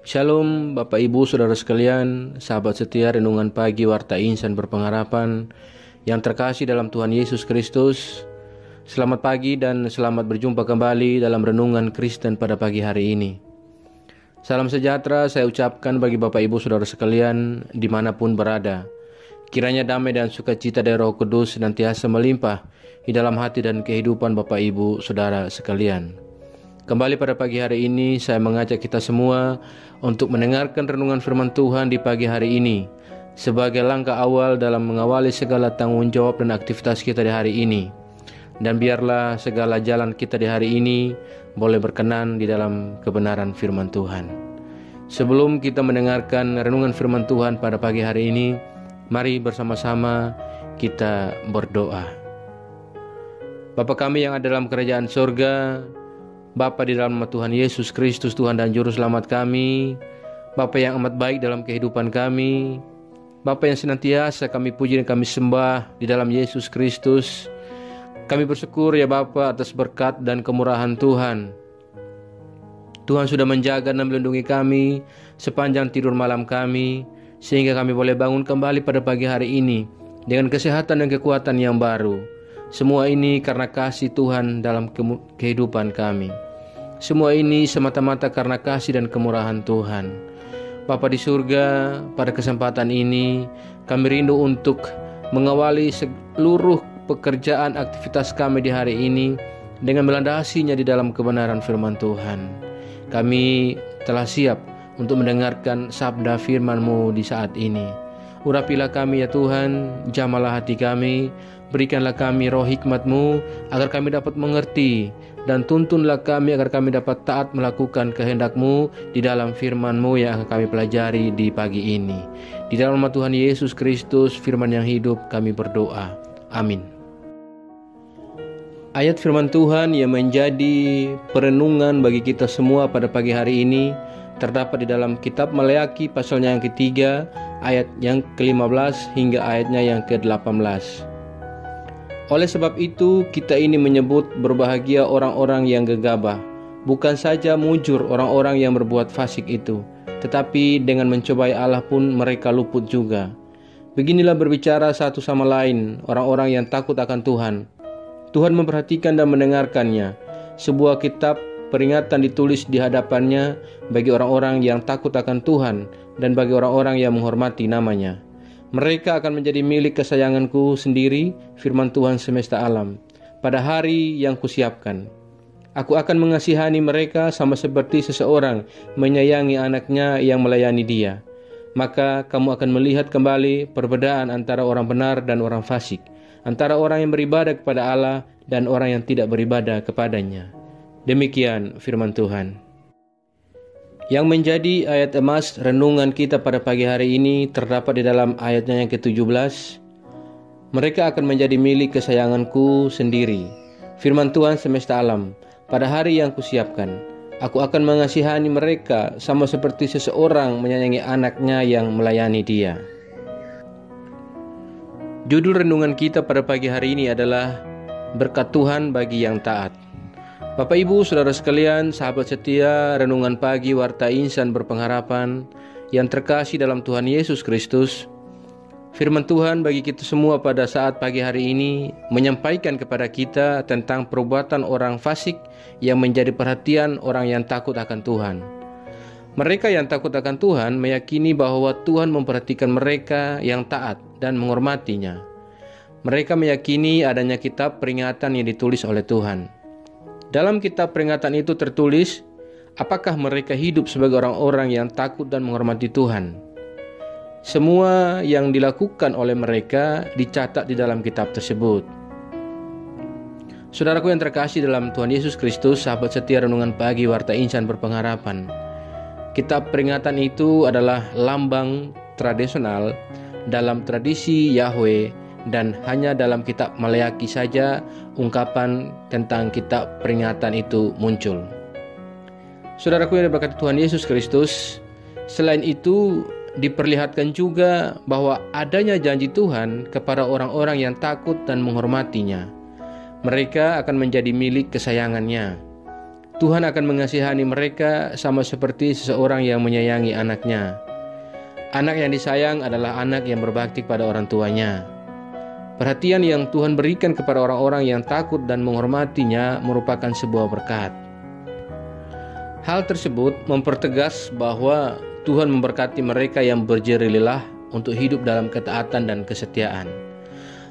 Shalom Bapak Ibu Saudara sekalian, sahabat setia Renungan Pagi Warta Insan Berpengharapan yang terkasih dalam Tuhan Yesus Kristus. Selamat pagi dan selamat berjumpa kembali dalam Renungan Kristen pada pagi hari ini. Salam sejahtera saya ucapkan bagi Bapak Ibu Saudara sekalian dimanapun berada. Kiranya damai dan sukacita dari Roh Kudus senantiasa melimpah di dalam hati dan kehidupan Bapak Ibu Saudara sekalian. Kembali pada pagi hari ini saya mengajak kita semua untuk mendengarkan renungan firman Tuhan di pagi hari ini sebagai langkah awal dalam mengawali segala tanggung jawab dan aktivitas kita di hari ini. Dan biarlah segala jalan kita di hari ini boleh berkenan di dalam kebenaran firman Tuhan. Sebelum kita mendengarkan renungan firman Tuhan pada pagi hari ini, mari bersama-sama kita berdoa. Bapa kami yang ada dalam kerajaan surga, Bapa di dalam nama Tuhan Yesus Kristus, Tuhan dan Juru Selamat kami, Bapa yang amat baik dalam kehidupan kami, Bapa yang senantiasa kami puji dan kami sembah di dalam Yesus Kristus. Kami bersyukur ya Bapa atas berkat dan kemurahan Tuhan. Tuhan sudah menjaga dan melindungi kami sepanjang tidur malam kami, sehingga kami boleh bangun kembali pada pagi hari ini dengan kesehatan dan kekuatan yang baru. Semua ini karena kasih Tuhan dalam kehidupan kami. Semua ini semata-mata karena kasih dan kemurahan Tuhan. Bapa di surga, pada kesempatan ini kami rindu untuk mengawali seluruh pekerjaan aktivitas kami di hari ini dengan melandasinya di dalam kebenaran firman Tuhan. Kami telah siap untuk mendengarkan sabda firman-Mu di saat ini. Urapilah kami ya Tuhan, jamalah hati kami, berikanlah kami roh hikmat-Mu agar kami dapat mengerti, dan tuntunlah kami agar kami dapat taat melakukan kehendak-Mu di dalam firman-Mu yang akan kami pelajari di pagi ini. Di dalam nama Tuhan Yesus Kristus, firman yang hidup, kami berdoa. Amin. Ayat firman Tuhan yang menjadi perenungan bagi kita semua pada pagi hari ini terdapat di dalam kitab Maleakhi pasalnya yang ketiga, ayat yang ke-15 hingga ayatnya yang ke-18. Oleh sebab itu, kita ini menyebut berbahagia orang-orang yang gegabah, bukan saja mujur orang-orang yang berbuat fasik itu, tetapi dengan mencobai Allah pun mereka luput juga. Beginilah berbicara satu sama lain orang-orang yang takut akan Tuhan. Tuhan memperhatikan dan mendengarkannya. Sebuah kitab peringatan ditulis di hadapannya bagi orang-orang yang takut akan Tuhan dan bagi orang-orang yang menghormati namanya. Mereka akan menjadi milik kesayanganku sendiri, firman Tuhan semesta alam, pada hari yang kusiapkan. Aku akan mengasihani mereka sama seperti seseorang menyayangi anaknya yang melayani dia. Maka kamu akan melihat kembali perbedaan antara orang benar dan orang fasik, antara orang yang beribadah kepada Allah dan orang yang tidak beribadah kepadanya. Demikian firman Tuhan. Yang menjadi ayat emas renungan kita pada pagi hari ini terdapat di dalam ayatnya yang ke-17. Mereka akan menjadi milik kesayanganku sendiri, firman Tuhan semesta alam, pada hari yang kusiapkan. Aku akan mengasihani mereka sama seperti seseorang menyayangi anaknya yang melayani dia. Judul renungan kita pada pagi hari ini adalah Berkat Tuhan bagi yang taat. Bapak Ibu Saudara sekalian, sahabat setia Renungan Pagi Warta Insan Berpengharapan yang terkasih dalam Tuhan Yesus Kristus, firman Tuhan bagi kita semua pada saat pagi hari ini menyampaikan kepada kita tentang perbuatan orang fasik yang menjadi perhatian orang yang takut akan Tuhan. Mereka yang takut akan Tuhan meyakini bahwa Tuhan memperhatikan mereka yang taat dan menghormatinya. Mereka meyakini adanya kitab peringatan yang ditulis oleh Tuhan. Dalam kitab peringatan itu tertulis, apakah mereka hidup sebagai orang-orang yang takut dan menghormati Tuhan. Semua yang dilakukan oleh mereka dicatat di dalam kitab tersebut. Saudaraku yang terkasih dalam Tuhan Yesus Kristus, sahabat setia Renungan Pagi Warta Insan Berpengharapan, kitab peringatan itu adalah lambang tradisional dalam tradisi Yahweh, dan hanya dalam kitab Maleakhi saja ungkapan tentang kitab peringatan itu muncul. Saudaraku yang diberkati Tuhan Yesus Kristus, selain itu diperlihatkan juga bahwa adanya janji Tuhan kepada orang-orang yang takut dan menghormatinya. Mereka akan menjadi milik kesayangannya. Tuhan akan mengasihani mereka sama seperti seseorang yang menyayangi anaknya. Anak yang disayang adalah anak yang berbakti pada orang tuanya. Perhatian yang Tuhan berikan kepada orang-orang yang takut dan menghormatinya merupakan sebuah berkat. Hal tersebut mempertegas bahwa Tuhan memberkati mereka yang berjerih lelah untuk hidup dalam ketaatan dan kesetiaan.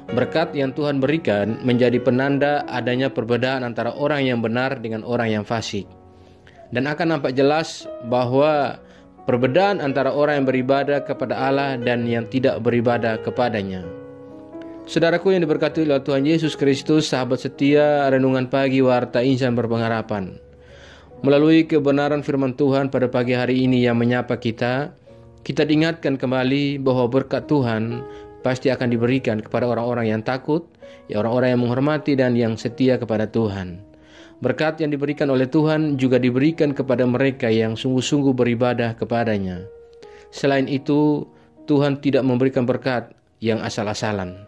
Berkat yang Tuhan berikan menjadi penanda adanya perbedaan antara orang yang benar dengan orang yang fasik. Dan akan nampak jelas bahwa perbedaan antara orang yang beribadah kepada Allah dan yang tidak beribadah kepadanya. Saudaraku yang diberkati oleh Tuhan Yesus Kristus, sahabat setia Renungan Pagi Warta Insan Berpengharapan. Melalui kebenaran firman Tuhan pada pagi hari ini yang menyapa kita diingatkan kembali bahwa berkat Tuhan pasti akan diberikan kepada orang-orang yang takut, orang-orang yang menghormati dan yang setia kepada Tuhan. Berkat yang diberikan oleh Tuhan juga diberikan kepada mereka yang sungguh-sungguh beribadah kepadanya. Selain itu, Tuhan tidak memberikan berkat yang asal-asalan.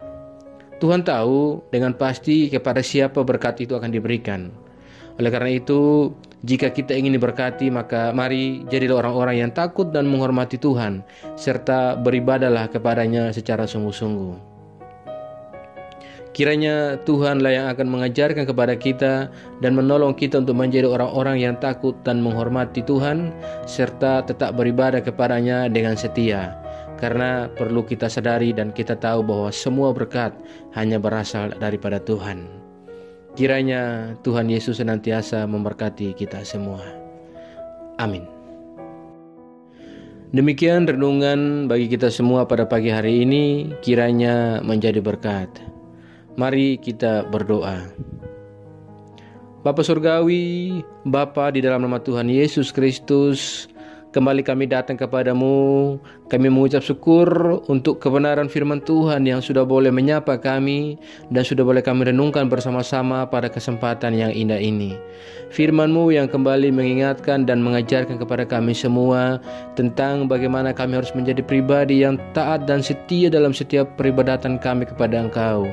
Tuhan tahu dengan pasti kepada siapa berkat itu akan diberikan. Oleh karena itu, jika kita ingin diberkati, maka mari jadilah orang-orang yang takut dan menghormati Tuhan, serta beribadahlah kepadanya secara sungguh-sungguh. Kiranya Tuhanlah yang akan mengajarkan kepada kita dan menolong kita untuk menjadi orang-orang yang takut dan menghormati Tuhan, serta tetap beribadah kepadanya dengan setia. Karena perlu kita sadari dan kita tahu bahwa semua berkat hanya berasal daripada Tuhan. Kiranya Tuhan Yesus senantiasa memberkati kita semua. Amin. Demikian renungan bagi kita semua pada pagi hari ini, kiranya menjadi berkat. Mari kita berdoa. Bapa Surgawi, Bapa di dalam nama Tuhan Yesus Kristus, kembali kami datang kepadamu. Kami mengucap syukur untuk kebenaran firman Tuhan yang sudah boleh menyapa kami dan sudah boleh kami renungkan bersama-sama pada kesempatan yang indah ini. Firman-Mu yang kembali mengingatkan dan mengajarkan kepada kami semua tentang bagaimana kami harus menjadi pribadi yang taat dan setia dalam setiap peribadatan kami kepada Engkau.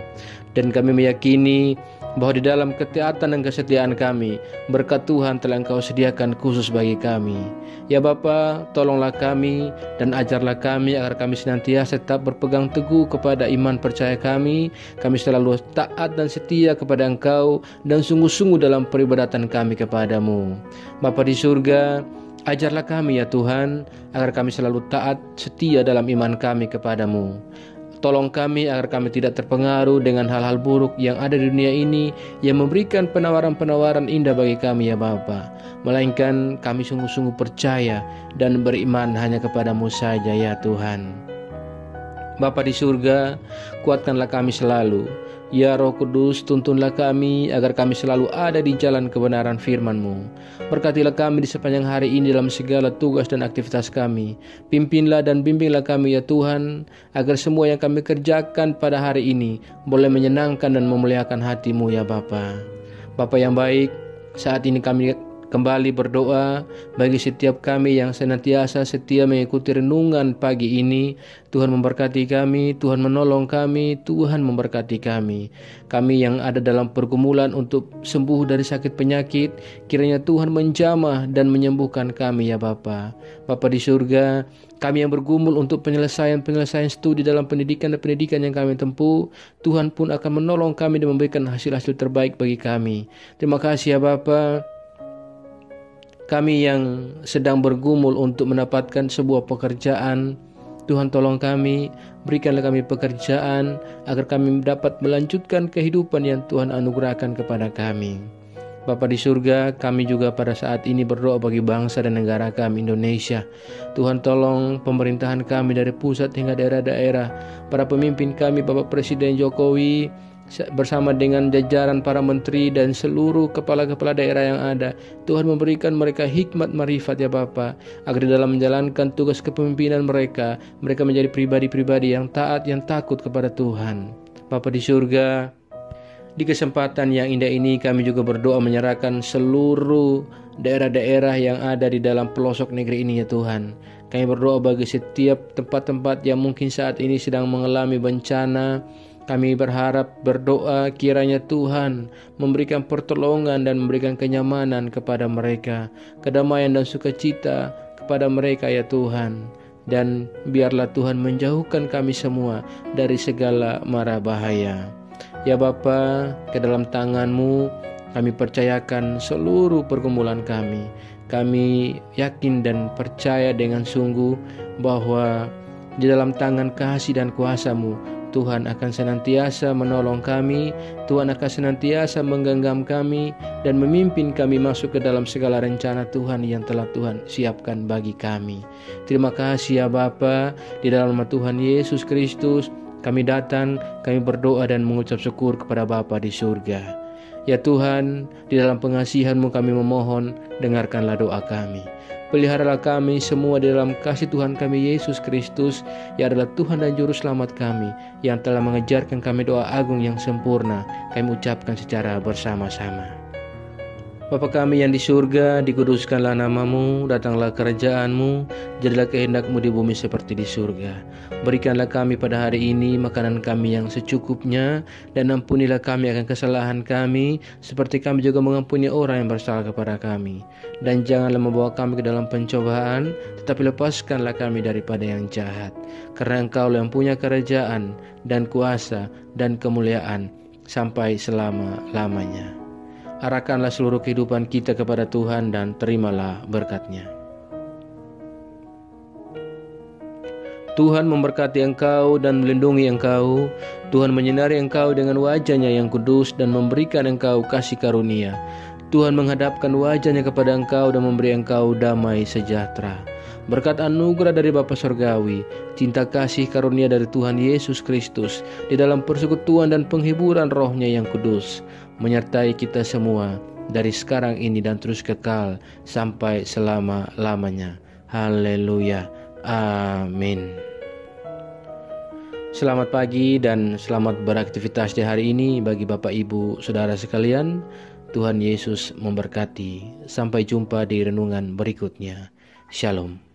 Dan kami meyakini bahwa di dalam ketaatan dan kesetiaan kami, berkat Tuhan telah Engkau sediakan khusus bagi kami. Ya Bapa, tolonglah kami dan ajarlah kami agar kami senantiasa tetap berpegang teguh kepada iman percaya kami. Kami selalu taat dan setia kepada Engkau dan sungguh-sungguh dalam peribadatan kami kepadamu. Bapa di surga, ajarlah kami ya Tuhan, agar kami selalu taat setia dalam iman kami kepadamu. Tolong kami agar kami tidak terpengaruh dengan hal-hal buruk yang ada di dunia ini yang memberikan penawaran-penawaran indah bagi kami ya Bapa. Melainkan kami sungguh-sungguh percaya dan beriman hanya kepadamu saja ya Tuhan. Bapa di surga, kuatkanlah kami selalu. Ya Roh Kudus, tuntunlah kami agar kami selalu ada di jalan kebenaran firman-Mu. Berkatilah kami di sepanjang hari ini dalam segala tugas dan aktivitas kami. Pimpinlah dan bimbinglah kami ya Tuhan, agar semua yang kami kerjakan pada hari ini boleh menyenangkan dan memuliakan hati-Mu ya Bapa. Bapa yang baik, saat ini kami kembali berdoa bagi setiap kami yang senantiasa setia mengikuti renungan pagi ini. Tuhan memberkati kami, Tuhan menolong kami, Tuhan memberkati kami. Kami yang ada dalam pergumulan untuk sembuh dari sakit penyakit, kiranya Tuhan menjamah dan menyembuhkan kami ya Bapa. Bapa di surga, kami yang bergumul untuk penyelesaian studi dalam pendidikan dan pendidikan yang kami tempuh, Tuhan pun akan menolong kami dan memberikan hasil-hasil terbaik bagi kami. Terima kasih ya Bapa. Kami yang sedang bergumul untuk mendapatkan sebuah pekerjaan, Tuhan tolong kami, berikanlah kami pekerjaan agar kami dapat melanjutkan kehidupan yang Tuhan anugerahkan kepada kami. Bapa di surga, kami juga pada saat ini berdoa bagi bangsa dan negara kami Indonesia. Tuhan tolong pemerintahan kami dari pusat hingga daerah-daerah, para pemimpin kami, Bapak Presiden Jokowi, bersama dengan jajaran para menteri dan seluruh kepala-kepala daerah yang ada. Tuhan memberikan mereka hikmat marifat ya Bapa, agar dalam menjalankan tugas kepemimpinan mereka menjadi pribadi-pribadi yang taat, yang takut kepada Tuhan. Bapa di surga, di kesempatan yang indah ini kami juga berdoa menyerahkan seluruh daerah-daerah yang ada di dalam pelosok negeri ini ya Tuhan. Kami berdoa bagi setiap tempat-tempat yang mungkin saat ini sedang mengalami bencana, Kami berdoa kiranya Tuhan memberikan pertolongan dan memberikan kenyamanan kepada mereka, kedamaian dan sukacita kepada mereka ya Tuhan. Dan biarlah Tuhan menjauhkan kami semua dari segala mara bahaya. Ya Bapa, ke dalam tangan-Mu kami percayakan seluruh pergumulan kami. Kami yakin dan percaya dengan sungguh bahwa di dalam tangan kasih dan kuasa-Mu Tuhan akan senantiasa menolong kami, Tuhan akan senantiasa menggenggam kami dan memimpin kami masuk ke dalam segala rencana Tuhan yang telah Tuhan siapkan bagi kami. Terima kasih ya Bapa, di dalam nama Tuhan Yesus Kristus kami datang, kami berdoa dan mengucap syukur kepada Bapa di surga. Ya Tuhan, di dalam pengasihan-Mu kami memohon, dengarkanlah doa kami. Peliharalah kami semua di dalam kasih Tuhan kami Yesus Kristus, yang adalah Tuhan dan Juru Selamat kami, yang telah mengajarkan kami doa agung yang sempurna. Kami ucapkan secara bersama-sama. Bapa kami yang di surga, dikuduskanlah nama-Mu, datanglah kerajaan-Mu, jadilah kehendak-Mu di bumi seperti di surga. Berikanlah kami pada hari ini makanan kami yang secukupnya, dan ampunilah kami akan kesalahan kami, seperti kami juga mengampuni orang yang bersalah kepada kami. Dan janganlah membawa kami ke dalam pencobaan, tetapi lepaskanlah kami daripada yang jahat. Karena Engkau yang punya kerajaan, dan kuasa, dan kemuliaan, sampai selama-lamanya. Arahkanlah seluruh kehidupan kita kepada Tuhan dan terimalah berkat-Nya. Tuhan memberkati engkau dan melindungi engkau. Tuhan menyinari engkau dengan wajah-Nya yang kudus dan memberikan engkau kasih karunia. Tuhan menghadapkan wajah-Nya kepada engkau dan memberi engkau damai sejahtera. Berkat anugerah dari Bapa Surgawi, cinta kasih karunia dari Tuhan Yesus Kristus, di dalam persekutuan dan penghiburan Roh-Nya yang kudus, menyertai kita semua dari sekarang ini dan terus kekal sampai selama-lamanya. Haleluya. Amin. Selamat pagi dan selamat beraktivitas di hari ini bagi Bapak Ibu Saudara sekalian. Tuhan Yesus memberkati. Sampai jumpa di renungan berikutnya. Shalom.